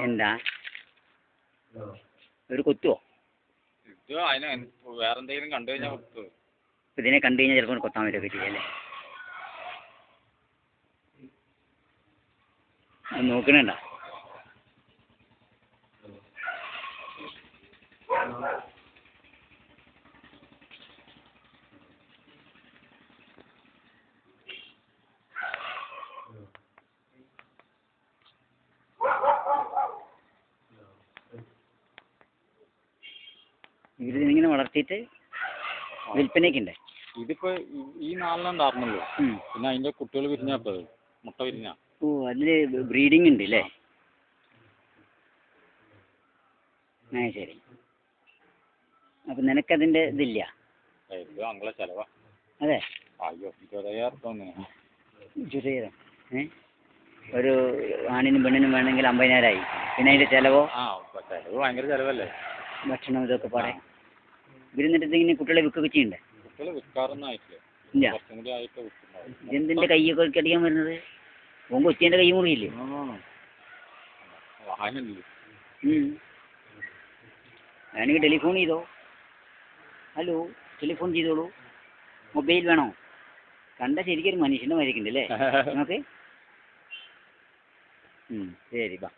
എന്താ ഒരു കൊത്തുവോ? ഇത് അതിന് വേറെ എന്തെങ്കിലും കണ്ടു കഴിഞ്ഞാൽ കൊത്തു. ഇതിനെ കണ്ടു കഴിഞ്ഞാൽ ചിലപ്പോൾ കൊത്താൻ പറ്റുമൊക്കെ ചെയ്യല്ലേ? നോക്കണണ്ട ഇവരിതിങ്ങനെ വളർത്തിയിട്ട് വിൽപ്പനയൊക്കെ ഇതിപ്പോ ഈ 4 ഉണ്ടായിരുന്നല്ലോ, പിന്നെ അതിന്റെ കുട്ടികൾ വിരിഞ്ഞപ്പോ മുട്ട വിരിഞ്ഞ. ഓ, അതില് ബ്രീഡിങ് ഉണ്ട് അല്ലേ? ആ ശരി. അപ്പൊ നിനക്കതിന്റെ ഇതില്ല? ഇത് അങ്ങളെ ചെലവാ. അതെ. അയ്യോ, 20,000 20,000 ഒരു ആണിനും പെണ്ണിനും വേണമെങ്കിൽ 50,000 പിന്നെ അതിന്റെ ചെലവോ? ചെലവ് ഭയങ്കര ചെലവല്ലേ, ഭക്ഷണം ഇതൊക്കെ പാടെ. ഇവരെന്നിട്ട് ഇങ്ങനെ കുട്ടികളെ വിൽക്കുകയൊക്കെ ചെയ്യണ്ടേ? കുട്ടികളെ വിൽക്കാറൊന്നും ആയിട്ടില്ല. ഇല്ല. ഇതെന്തിന്റെ കൈയൊക്കെ അടിക്കാൻ വരുന്നത്? ഓൻ കൊച്ചിന്റെ കൈ മുറിയില്ലേ? വേണമെങ്കിൽ ടെലിഫോൺ ചെയ്തോ. ഹലോ, ടെലിഫോൺ ചെയ്തോളൂ. മൊബൈൽ വേണോ? കണ്ട ശരിക്കും ഒരു മനുഷ്യന്റെ മാതിരിക്കുണ്ടല്ലേ നമുക്ക്? ശരി, ബാ.